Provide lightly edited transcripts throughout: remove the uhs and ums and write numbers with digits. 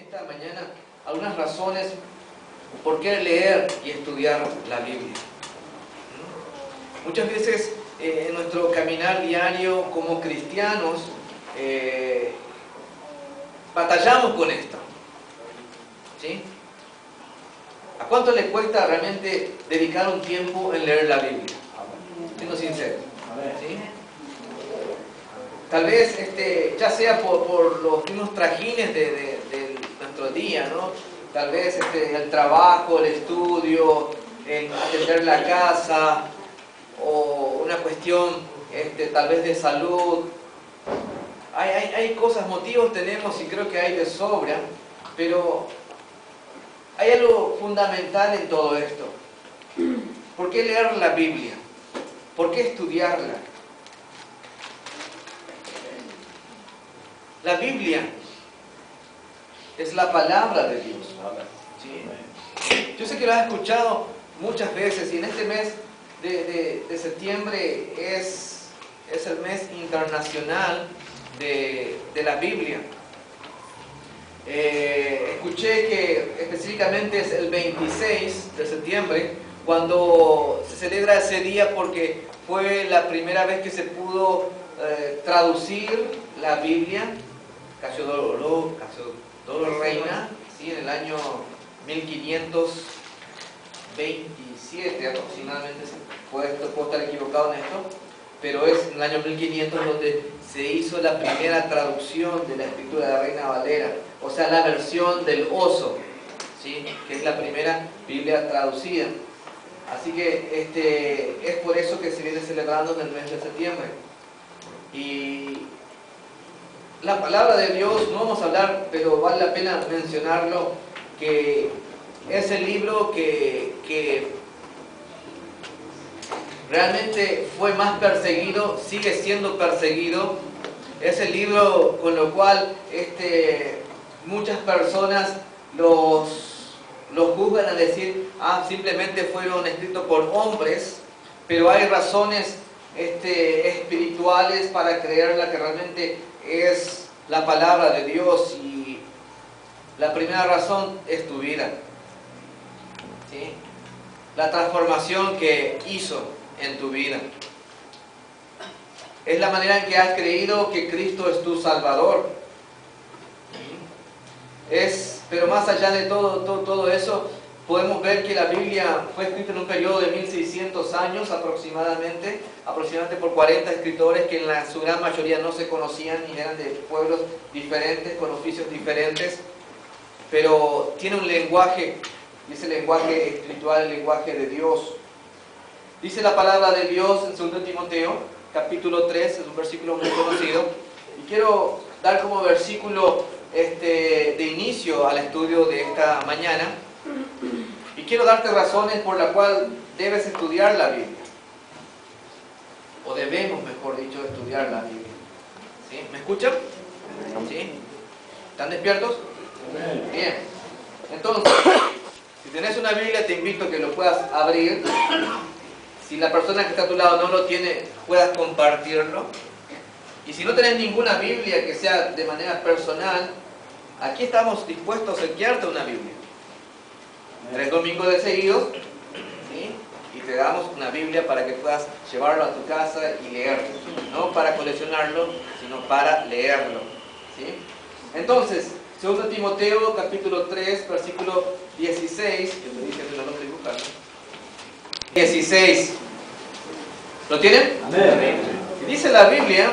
esta mañana algunas razones por qué leer y estudiar la Biblia. Muchas veces en nuestro caminar diario como cristianos batallamos con esto, ¿sí? ¿A cuánto le cuesta realmente dedicar un tiempo en leer la Biblia? Siendo sincero, ¿sí? Tal vez ya sea por los mismos trajines de nuestro día, ¿no? Tal vez el trabajo, el estudio, el atender la casa, o una cuestión tal vez de salud. Hay cosas, motivos tenemos y creo que hay de sobra, pero hay algo fundamental en todo esto. ¿Por qué leer la Biblia? ¿Por qué estudiarla? La Biblia es la palabra de Dios, ¿sí? Yo sé que lo has escuchado muchas veces, y en este mes de septiembre es el mes internacional de la Biblia. Escuché que específicamente es el 26 de septiembre cuando se celebra ese día, porque fue la primera vez que se pudo traducir la Biblia, Casiodoro Reina, ¿sí? En el año 1527 aproximadamente, puedo estar equivocado en esto, pero es en el año 1500 donde se hizo la primera traducción de la escritura de la Reina Valera, o sea, la versión del oso, ¿sí? Que es la primera Biblia traducida. Así que es por eso que se viene celebrando en el mes de septiembre. Y la palabra de Dios, no vamos a hablar, pero vale la pena mencionarlo, que es el libro que realmente fue más perseguido, sigue siendo perseguido. Es el libro con lo cual muchas personas los juzgan a decir, simplemente fueron escritos por hombres, pero hay razones espirituales para creerla, que realmente es la palabra de Dios, y la primera razón es tu vida, ¿sí? La transformación que hizo en tu vida. Es la manera en que has creído que Cristo es tu Salvador. Pero más allá de todo eso, podemos ver que la Biblia fue escrita en un periodo de 1600 años aproximadamente por 40 escritores que en su gran mayoría no se conocían y eran de pueblos diferentes, con oficios diferentes, pero tiene un lenguaje, y ese lenguaje espiritual, el lenguaje de Dios. Dice la palabra de Dios en 2 Timoteo, capítulo 3, es un versículo muy conocido, y quiero dar como versículo de inicio al estudio de esta mañana, y quiero darte razones por las cuales debes estudiar la Biblia, o debemos, mejor dicho, estudiar la Biblia, ¿sí? ¿Me escuchan? ¿Sí? ¿Están despiertos? Bien. Entonces, si tenés una Biblia, te invito a que lo puedas abrir. Si la persona que está a tu lado no lo tiene, puedas compartirlo. Y si no tenés ninguna Biblia que sea de manera personal, aquí estamos dispuestos a obsequiarte una Biblia. 3 domingos de seguidos, ¿sí? Y te damos una Biblia para que puedas llevarlo a tu casa y leerlo. No para coleccionarlo, sino para leerlo, ¿sí? Entonces, 2 Timoteo, capítulo 3, versículo 16, que te dije que no lo estoy buscando. 16. ¿Lo tienen? Amén. Y dice la Biblia: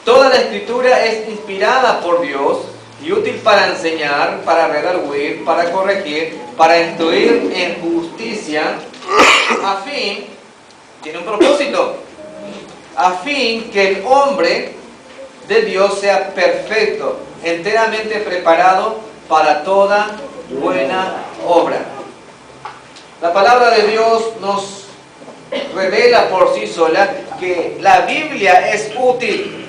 toda la escritura es inspirada por Dios y útil para enseñar, para redarguir, para corregir, para instruir en justicia, a fin, tiene un propósito, a fin que el hombre de Dios sea perfecto, enteramente preparado para toda buena obra. La palabra de Dios nos revela por sí sola que la Biblia es útil,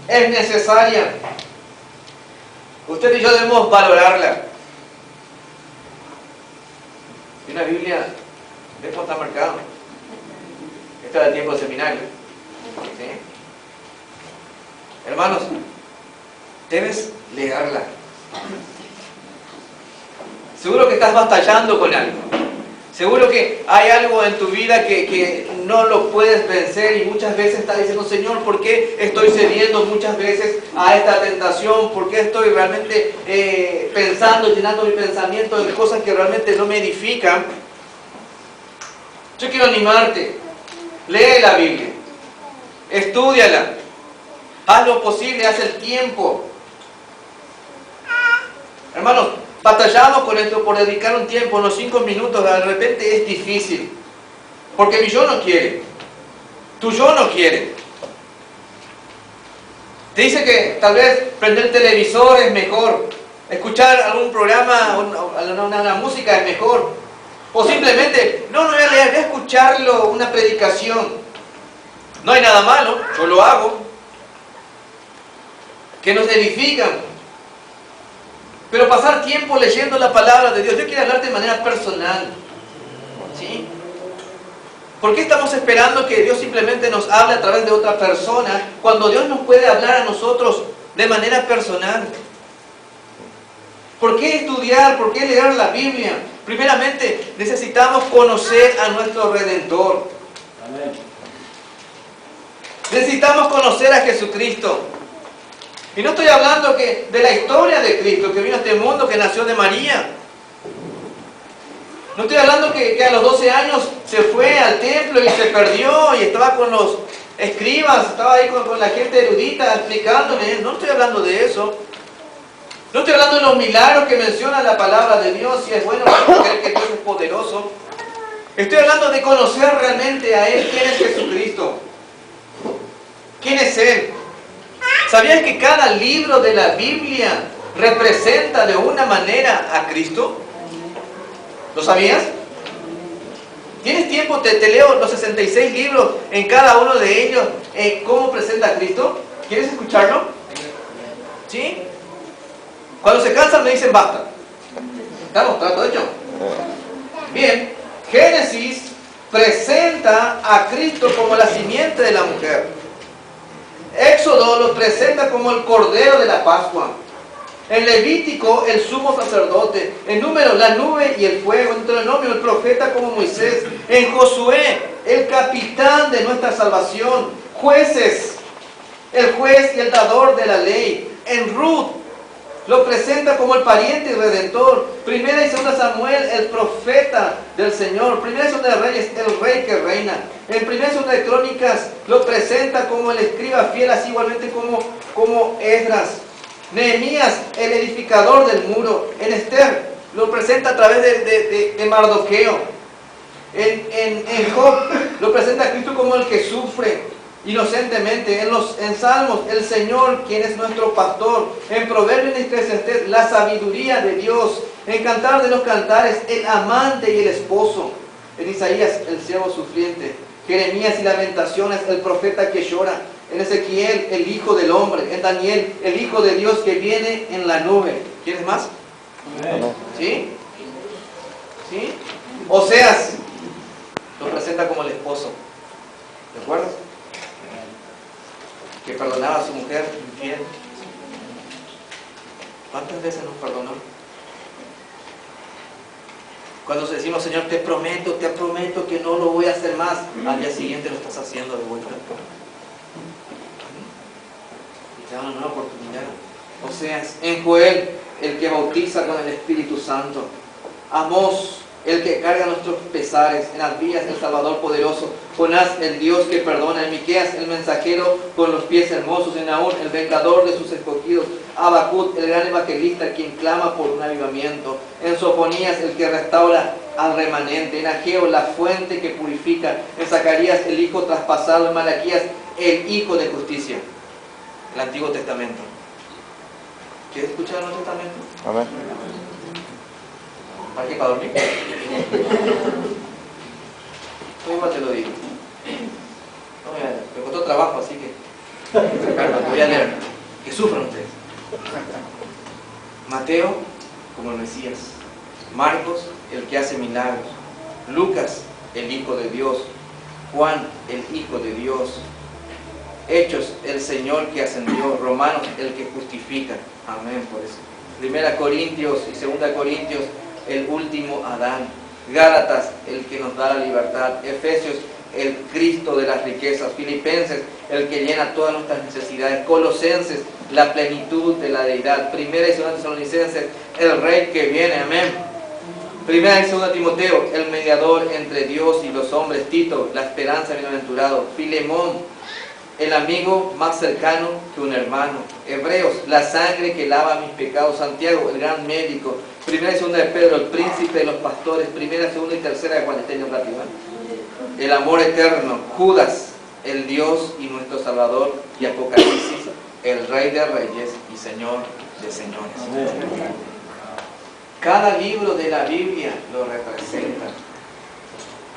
es necesaria. Usted y yo debemos valorarla. Y una Biblia, ¿ves cómo está marcado? Esto era el tiempo del seminario, ¿sí? Hermanos, debes leerla. Seguro que estás batallando con algo. Seguro que hay algo en tu vida que no lo puedes vencer y muchas veces estás diciendo, Señor, ¿por qué estoy cediendo muchas veces a esta tentación? ¿Por qué estoy realmente pensando, llenando mi pensamiento de cosas que realmente no me edifican? Yo quiero animarte. Lee la Biblia. Estúdiala. Haz lo posible, haz el tiempo. Hermanos, batallamos con esto por dedicar un tiempo, unos 5 minutos, de repente es difícil. Porque mi yo no quiere. Tu yo no quiere. Te dice que tal vez prender el televisor es mejor. Escuchar algún programa, una música es mejor. O simplemente, no voy a leer, voy a escucharlo, una predicación. No hay nada malo, yo lo hago. Que nos edifican. Pero pasar tiempo leyendo la palabra de Dios. Yo quiero hablarte de manera personal. ¿Sí? ¿Por qué estamos esperando que Dios simplemente nos hable a través de otra persona cuando Dios nos puede hablar a nosotros de manera personal? ¿Por qué estudiar? ¿Por qué leer la Biblia? Primeramente, necesitamos conocer a nuestro Redentor. Amén. Necesitamos conocer a Jesucristo. Y no estoy hablando de la historia de Cristo, que vino a este mundo, que nació de María. No estoy hablando que a los 12 años se fue al templo y se perdió y estaba con los escribas, estaba ahí con la gente erudita explicándole. No estoy hablando de eso. No estoy hablando de los milagros que menciona la palabra de Dios, si es bueno creer que Dios es poderoso. Estoy hablando de conocer realmente a Él. ¿Quién es Jesucristo? ¿Quién es Él? ¿Sabías que cada libro de la Biblia representa de una manera a Cristo? ¿Lo sabías? ¿Tienes tiempo? Te leo los 66 libros en cada uno de ellos. ¿Cómo presenta a Cristo? ¿Quieres escucharlo? ¿Sí? Cuando se cansan me dicen basta. ¿Estamos? ¿Trato hecho? Bien. Génesis presenta a Cristo como la simiente de la mujer. Éxodo lo presenta como el cordero de la Pascua. En Levítico, el sumo sacerdote. En Números, la nube y el fuego. En Deuteronomio, el profeta como Moisés. En Josué, el capitán de nuestra salvación. Jueces, el juez y el dador de la ley. En Ruth, lo presenta como el pariente y redentor. Primera y segunda Samuel, el profeta del Señor. Primera y segunda de Reyes, el rey que reina. En primera y segunda de Crónicas, lo presenta como el escriba fiel, así igualmente como Esdras. Nehemías, el edificador del muro. En Esther, lo presenta a través de Mardoqueo. En Job, lo presenta a Cristo como el que sufre inocentemente. En Salmos, el Señor, quien es nuestro pastor. En Proverbios y Eclesiastés, la sabiduría de Dios. En Cantar de los Cantares, el amante y el esposo. En Isaías, el siervo sufriente. Jeremías y Lamentaciones, el profeta que llora. En Ezequiel, el Hijo del Hombre. En Daniel, el Hijo de Dios que viene en la nube. ¿Quieres más? ¿Sí? ¿Sí? Oseas lo presenta como el esposo. ¿De acuerdo? Que perdonaba a su mujer infiel. ¿Cuántas veces nos perdonó? Cuando decimos, Señor, te prometo que no lo voy a hacer más, al día siguiente lo estás haciendo de vuelta. Y te da una nueva oportunidad. Oseas, en Joel, el que bautiza con el Espíritu Santo. Amós, el que carga nuestros pesares. En Abdías, el Salvador poderoso. Jonás, el Dios que perdona. En Miqueas, el mensajero con los pies hermosos. En Nahum, el vengador de sus escogidos. Habacuc, el gran evangelista, quien clama por un avivamiento. En Sofonías, el que restaura al remanente. En Ageo, la fuente que purifica. En Zacarías, el hijo traspasado. En Malaquías, el hijo de justicia. El Antiguo Testamento. ¿Quieres escuchar el Nuevo Testamento? Amén. ¿Para qué? ¿Para dormir? Yo igual te lo digo. No voy a leer. Me costó trabajo, así que calma, te voy a leer. Que sufran ustedes. Mateo, como el Mesías. Marcos, el que hace milagros. Lucas, el Hijo de Dios. Juan, el Hijo de Dios. Hechos, el Señor que ascendió. Romanos, el que justifica. Amén, por eso. Primera Corintios y Segunda Corintios, el último Adán. Gálatas, el que nos da la libertad. Efesios, el Cristo de las riquezas. Filipenses, el que llena todas nuestras necesidades. Colosenses, la plenitud de la deidad. Primera y segunda Tesalonicenses, el Rey que viene. Amén. Primera y segunda Timoteo, el mediador entre Dios y los hombres. Tito, la esperanza bienaventurado. Filemón, el amigo más cercano que un hermano. Hebreos, la sangre que lava mis pecados. Santiago, el gran médico. Primera y segunda de Pedro, el príncipe de los pastores. Primera, segunda y tercera de Juan. Rápido, ¿eh? El amor eterno. Judas, el Dios y nuestro Salvador. Y Apocalipsis, el Rey de reyes y Señor de señores. Cada libro de la Biblia lo representa.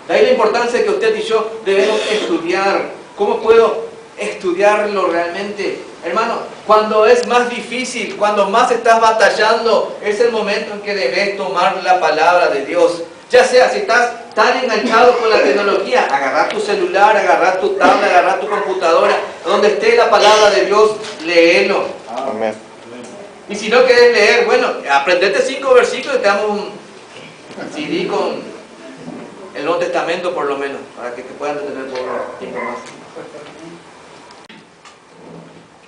De ahí la importancia que usted y yo debemos estudiar. ¿Cómo puedo estudiarlo realmente? Hermano, cuando es más difícil, cuando más estás batallando, es el momento en que debes tomar la palabra de Dios. Ya sea si estás tan enganchado con la tecnología, agarrar tu celular, agarrar tu tablet, agarrar tu computadora, donde esté la palabra de Dios, léelo. Amén. Y si no quieres leer, bueno, aprendete 5 versículos y te damos un CD con el Nuevo Testamento por lo menos, para que te puedan detener todo el tiempo más.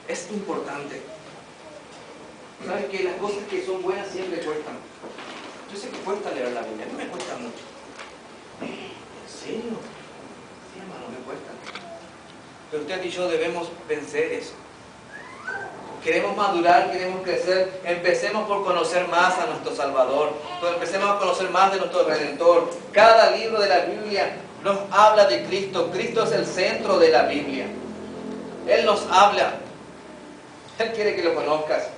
Es importante. ¿Sabes que las cosas que son buenas siempre cuestan? Yo sé que cuesta leer la Biblia, a mí me cuesta mucho. ¿En serio? Sí, hermano, me cuesta. Pero usted y yo debemos vencer eso. Queremos madurar, queremos crecer, empecemos por conocer más a nuestro Salvador, empecemos a conocer más de nuestro Redentor. Cada libro de la Biblia nos habla de Cristo. Cristo es el centro de la Biblia. Él nos habla. Él quiere que lo conozcas.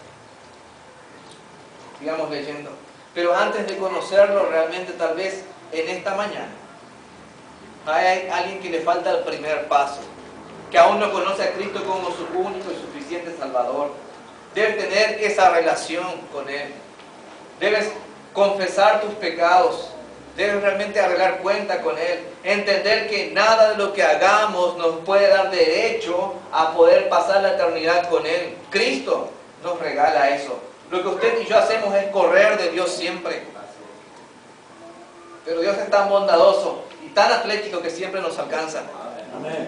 Sigamos leyendo. Pero antes de conocerlo realmente, tal vez en esta mañana, hay alguien que le falta el primer paso, que aún no conoce a Cristo como su único y suficiente Salvador. Debes tener esa relación con Él. Debes confesar tus pecados. Debes realmente arreglar cuenta con Él. Entender que nada de lo que hagamos nos puede dar derecho a poder pasar la eternidad con Él. Cristo nos regala eso. Lo que usted y yo hacemos es correr de Dios siempre. Pero Dios es tan bondadoso y tan atlético que siempre nos alcanza.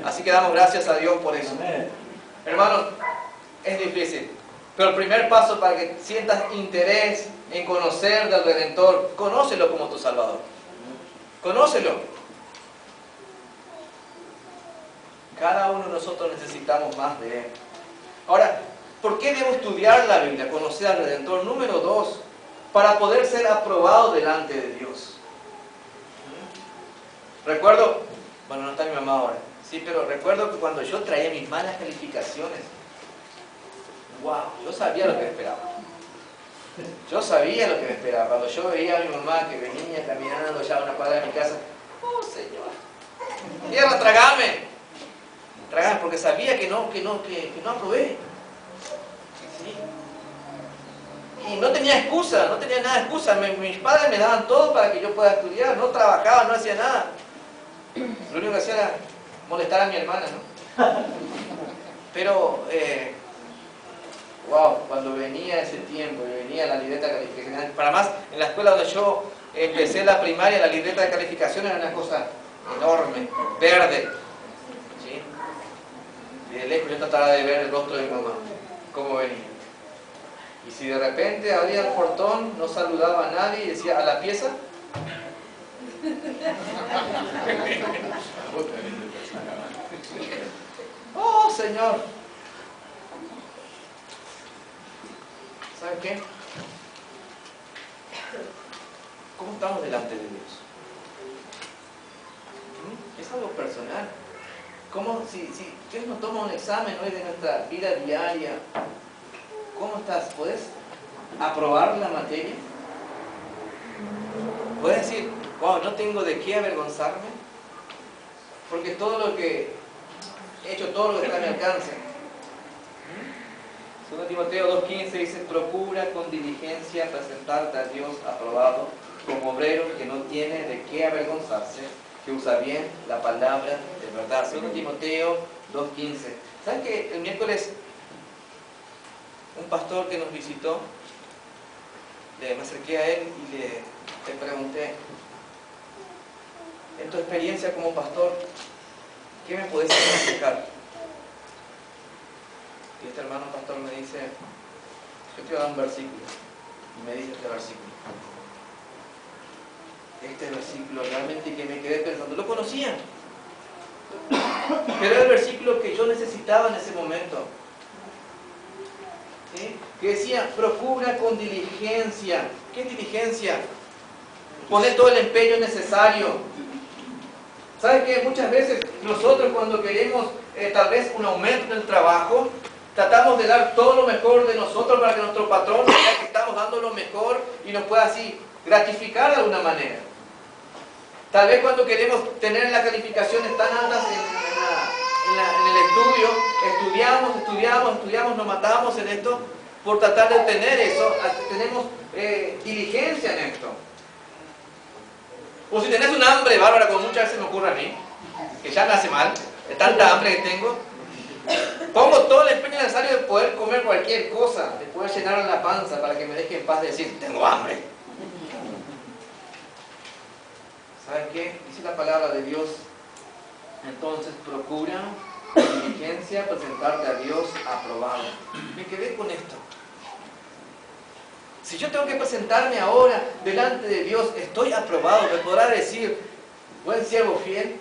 Así que damos gracias a Dios por eso. Hermanos, es difícil. Pero el primer paso para que sientas interés en conocer del Redentor, conócelo como tu Salvador. Conócelo. Cada uno de nosotros necesitamos más de Él. Ahora, ¿por qué debo estudiar la Biblia? Conocer al Redentor. Número 2, para poder ser aprobado delante de Dios. Recuerdo, bueno, no está mi mamá ahora, sí, pero recuerdo que cuando yo traía mis malas calificaciones, wow, yo sabía lo que me esperaba. Yo sabía lo que me esperaba. Cuando yo veía a mi mamá que venía caminando ya a una cuadra de mi casa, oh Señor, tierra, trágame. Trágame, porque sabía que no aprobé. ¿Sí? Y no tenía excusa, no tenía nada de excusa. Mis padres me daban todo para que yo pueda estudiar, no trabajaba, no hacía nada. Lo único que hacía era molestar a mi hermana, ¿no? Pero, wow, cuando venía ese tiempo y venía la libreta de calificación, para más, en la escuela donde yo empecé la primaria, la libreta de calificación era una cosa enorme, verde. ¿Sí? Y de lejos yo trataba de ver el rostro de mi mamá, cómo venía. Y si de repente abría el portón, no saludaba a nadie y decía, ¿a la pieza? Oh, Señor. ¿Saben qué? ¿Cómo estamos delante de Dios? Es algo personal. ¿Cómo, si Dios nos toma un examen hoy de nuestra vida diaria, ¿cómo estás? ¿Puedes aprobar la materia? ¿Puedes decir, wow, no tengo de qué avergonzarme? Porque todo lo que he hecho, todo lo que está a mi alcance. 2 Timoteo 2:15 dice, procura con diligencia presentarte a Dios aprobado como obrero que no tiene de qué avergonzarse, que usa bien la palabra de verdad. 2 Timoteo 2:15. ¿Saben que el miércoles un pastor que nos visitó, me acerqué a él y te pregunté, en tu experiencia como pastor, ¿qué me puedes explicar? Y este hermano pastor me dice, yo te voy a dar un versículo. Y me dice este versículo. Este versículo realmente que me quedé pensando, lo conocía, pero era el versículo que yo necesitaba en ese momento. ¿Sí? Que decía, procura con diligencia. ¿Qué diligencia? Poner todo el empeño necesario. ¿Sabes qué? Muchas veces nosotros cuando queremos tal vez un aumento en el trabajo, tratamos de dar todo lo mejor de nosotros para que nuestro patrón vea que estamos dando lo mejor y nos pueda así gratificar de alguna manera. Tal vez cuando queremos tener las calificaciones tan altas en el estudiamos, nos matamos en esto por tratar de obtener eso, tenemos diligencia en esto. O si tenés un hambre bárbara, como muchas veces me ocurre a mí, que ya me hace mal, de tanta hambre que tengo, pongo todo el empeño necesario de poder comer cualquier cosa, de poder llenar la panza para que me deje en paz de decir, tengo hambre. ¿Sabes qué? Dice la palabra de Dios. Entonces procura con diligencia presentarte a Dios aprobado. Me quedé con esto. Si yo tengo que presentarme ahora delante de Dios, estoy aprobado, me podrá decir, buen siervo fiel.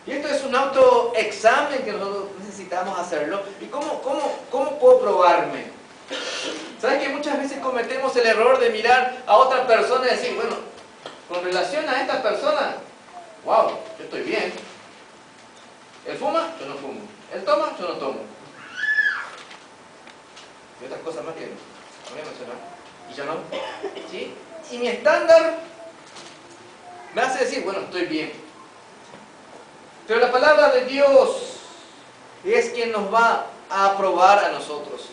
Y esto es un autoexamen que nosotros necesitamos hacerlo. ¿Y cómo puedo probarme? ¿Sabes que muchas veces cometemos el error de mirar a otra persona y decir, bueno, con relación a esta persona, wow, yo estoy bien. Él fuma, yo no fumo. Él toma, yo no tomo. Y otras cosas más que no voy a mencionar. Y yo no. ¿Sí? Y mi estándar me hace decir, bueno, estoy bien. Pero la palabra de Dios es quien nos va a aprobar a nosotros.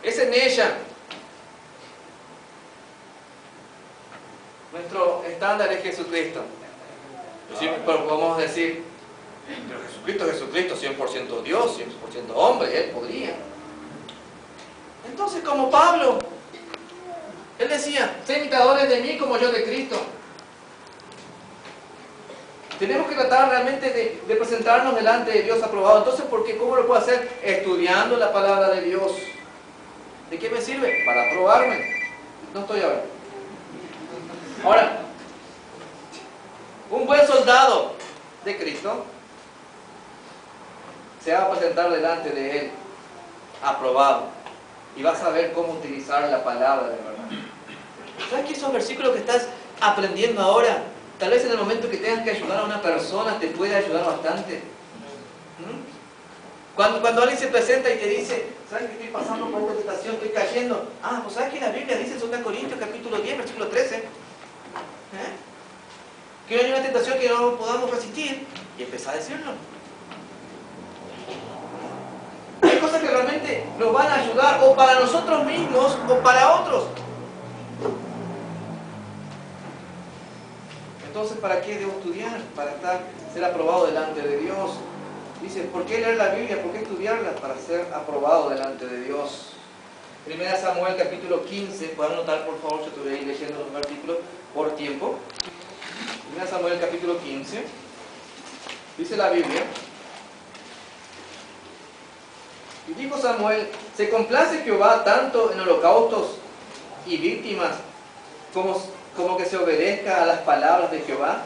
Es en ella. Nuestro estándar es Jesucristo. Pero podemos decir, pero Jesucristo, 100% Dios, 100% hombre, Él podría. Entonces, como Pablo, él decía, sé imitadores de mí como yo de Cristo. Tenemos que tratar realmente de presentarnos delante de Dios aprobado. Entonces, ¿cómo lo puedo hacer? Estudiando la palabra de Dios. ¿De qué me sirve? Para aprobarme. No estoy ahora. Ahora, un buen soldado de Cristo se va a presentar delante de Él aprobado y va a saber cómo utilizar la palabra de verdad. ¿Sabes que esos versículos que estás aprendiendo ahora, tal vez en el momento que tengas que ayudar a una persona te puede ayudar bastante? Cuando alguien se presenta y te dice, ¿sabes que estoy pasando por esta tentación, estoy cayendo? Ah, pues ¿sabes que la Biblia dice en 2 Corintios capítulo 10, versículo 13? Que no hay una tentación que no podamos resistir. Y empezar a decirlo. Hay cosas que realmente nos van a ayudar o para nosotros mismos o para otros. Entonces, ¿para qué debo estudiar? Para ser aprobado delante de Dios. Dice, ¿por qué leer la Biblia? ¿Por qué estudiarla? Para ser aprobado delante de Dios. 1 Samuel capítulo 15, pueden anotar por favor, yo te voy a ir leyendo los versículos por tiempo. 1 Samuel capítulo 15, dice la Biblia, y dijo Samuel, ¿se complace Jehová tanto en holocaustos y víctimas como que se obedezca a las palabras de Jehová?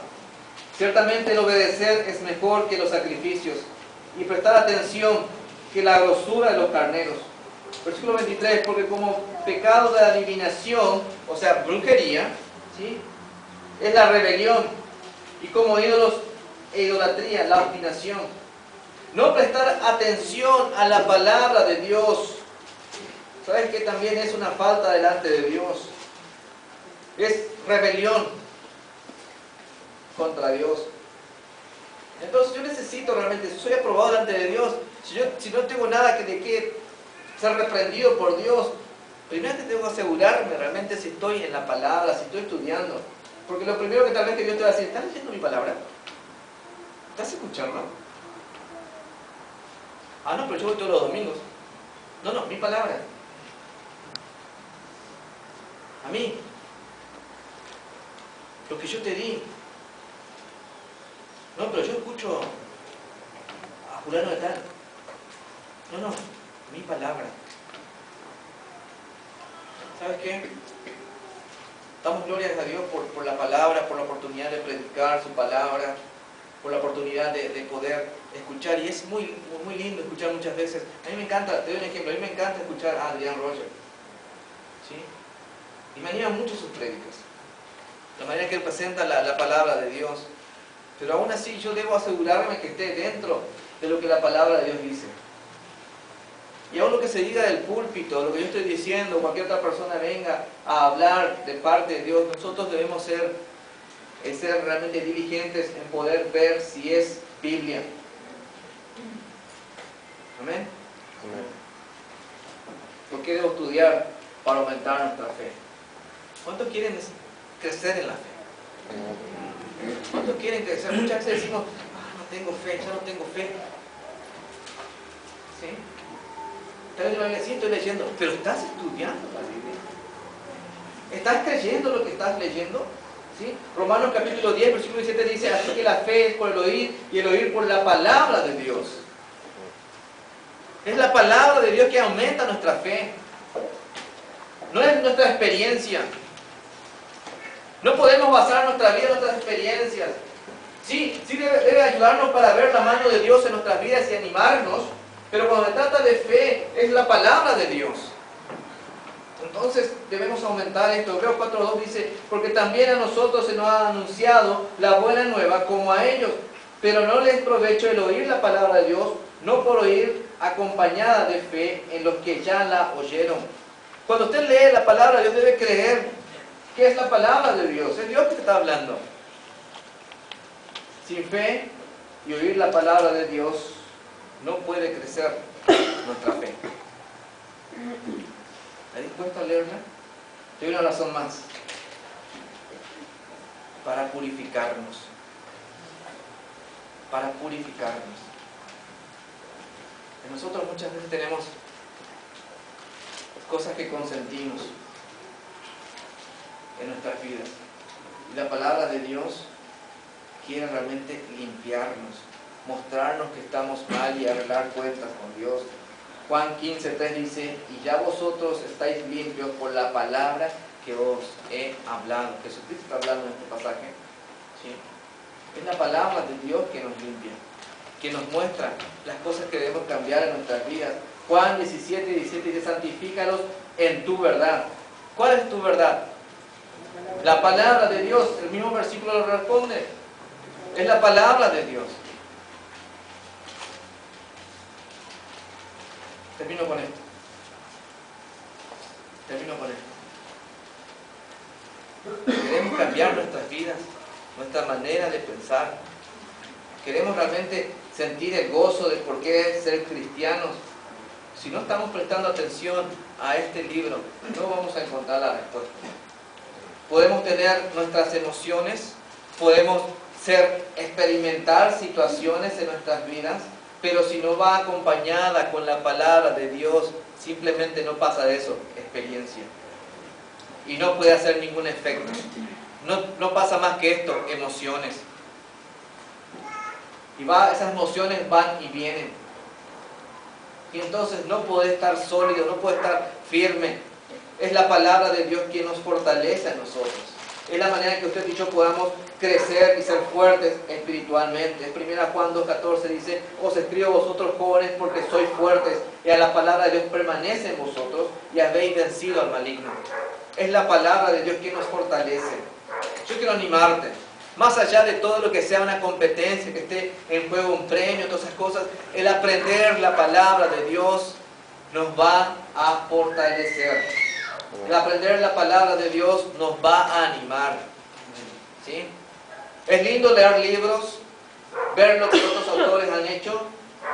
Ciertamente el obedecer es mejor que los sacrificios y prestar atención que la grosura de los carneros. Versículo 23, porque como pecado de adivinación, o sea, brujería, ¿sí?, es la rebelión, y como ídolos e idolatría, la obstinación. No prestar atención a la palabra de Dios, ¿sabes qué? También es una falta delante de Dios. Es rebelión contra Dios. Entonces yo necesito realmente, si soy aprobado delante de Dios, si no tengo nada de qué ser reprendido por Dios, primero tengo que asegurarme realmente si estoy en la palabra, si estoy estudiando. Porque lo primero que tal vez que Dios te va a decir, ¿estás leyendo mi palabra? ¿Estás escuchando? Ah, no, pero yo voy todos los domingos. No, mi palabra. mí. Lo que yo te di. No, pero yo escucho a fulano de tal. No, mi palabra. ¿Sabes qué? Damos glorias a Dios por la palabra, por la oportunidad de predicar su palabra, por la oportunidad de poder escuchar. Y es muy, muy lindo escuchar muchas veces. A mí me encanta, te doy un ejemplo, a mí me encanta escuchar a Adrián Roger. ¿Sí? Y me animan mucho sus prédicas. La manera que él presenta la palabra de Dios. Pero aún así yo debo asegurarme que esté dentro de lo que la palabra de Dios dice. Y aún lo que se diga del púlpito, lo que yo estoy diciendo, cualquier otra persona venga a hablar de parte de Dios, nosotros debemos ser realmente diligentes en poder ver si es Biblia. Amén. ¿Por qué debo estudiar? Para aumentar nuestra fe. ¿Cuántos quieren crecer en la fe? ¿Cuántos quieren crecer? Muchas veces decimos, no tengo fe, ya no tengo fe. ¿Sí? Tal vez la Biblia sí estoy leyendo, pero ¿estás estudiando la Biblia? ¿Estás creyendo lo que estás leyendo? ¿Sí? Romanos capítulo 10, versículo 17 dice, así que la fe es por el oír y el oír por la palabra de Dios. Es la palabra de Dios que aumenta nuestra fe. No es nuestra experiencia. No podemos basar nuestra vida en nuestras experiencias. Sí debe ayudarnos para ver la mano de Dios en nuestras vidas y animarnos, pero cuando se trata de fe, es la palabra de Dios. Entonces debemos aumentar esto. Hebreos 4:2 dice, porque también a nosotros se nos ha anunciado la buena nueva como a ellos, pero no les provecho el oír la palabra de Dios, no por oír acompañada de fe en los que ya la oyeron. Cuando usted lee la palabra de Dios debe creer que es la palabra de Dios, es Dios que te está hablando. Sin fe y oír la palabra de Dios no puede crecer nuestra fe. ¿Estás dispuesto a leerla? Te doy una razón más. Para purificarnos. Para purificarnos. Nosotros muchas veces tenemos cosas que consentimos en nuestras vidas. Y la palabra de Dios quiere realmente limpiarnos, mostrarnos que estamos mal y arreglar cuentas con Dios. Juan 15:3 dice, y ya vosotros estáis limpios por la palabra que os he hablado. Jesucristo está hablando en este pasaje. ¿Sí? Es la palabra de Dios que nos limpia, que nos muestra las cosas que debemos cambiar en nuestras vidas. Juan 17:17 dice, santifícalos en tu verdad. ¿Cuál es tu verdad? La palabra de Dios. El mismo versículo lo responde. Es la palabra de Dios. Termino con esto. Queremos cambiar nuestras vidas, nuestra manera de pensar. Queremos realmente sentir el gozo de por qué ser cristianos. Si no estamos prestando atención a este libro, no vamos a encontrar la respuesta. Podemos tener nuestras emociones, podemos experimentar situaciones en nuestras vidas, pero si no va acompañada con la palabra de Dios, simplemente no pasa de eso, experiencia. Y no puede hacer ningún efecto. No pasa más que esto, emociones. Y esas emociones van y vienen. Y entonces no puede estar sólido, no puede estar firme. Es la palabra de Dios quien nos fortalece a nosotros. Es la manera en que usted y yo podamos crecer y ser fuertes espiritualmente. En 1 Juan 2:14 dice, os escribo a vosotros jóvenes porque sois fuertes y a la palabra de Dios permanece en vosotros y habéis vencido al maligno. Es la palabra de Dios quien nos fortalece. Yo quiero animarte. Más allá de todo lo que sea una competencia, que esté en juego un premio, todas esas cosas, el aprender la palabra de Dios nos va a fortalecer. El aprender la palabra de Dios nos va a animar. ¿Sí? Es lindo leer libros, ver lo que otros autores han hecho,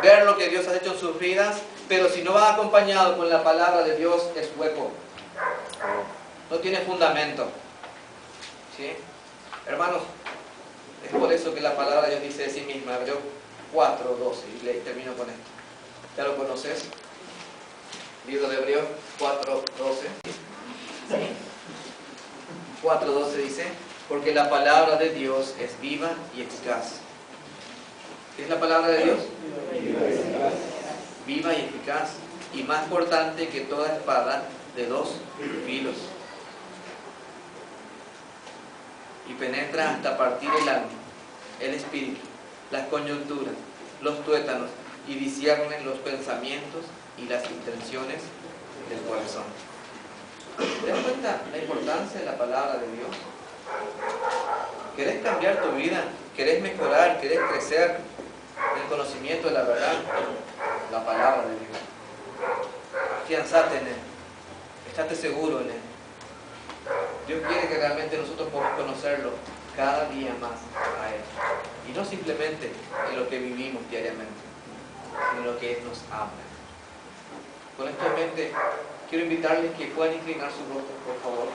ver lo que Dios ha hecho en sus vidas, pero si no va acompañado con la palabra de Dios es hueco. No tiene fundamento. ¿Sí? Hermanos, es por eso que la palabra de Dios dice de sí misma, Hebreos 4:12, y termino con esto. ¿Ya lo conoces? Libro de Hebreos 4:12. ¿Sí? 4:12 dice, porque la palabra de Dios es viva y eficaz. ¿Qué es la palabra de Dios? Viva y eficaz, y más cortante que toda espada de 2 filos, y penetra hasta partir el alma, el espíritu, las coyunturas, los tuétanos, y discierne los pensamientos y las intenciones del corazón. ¿Te das cuenta la importancia de la palabra de Dios? ¿Querés cambiar tu vida? ¿Querés mejorar? ¿Querés crecer en el conocimiento de la verdad? La palabra de Dios. Afianzate en Él. Estate seguro en Él. Dios quiere que realmente nosotros podamos conocerlo cada día más a Él. Y no simplemente en lo que vivimos diariamente, sino en lo que Él nos habla. Con esto en mente, quiero invitarles que puedan inclinar sus rostros, por favor.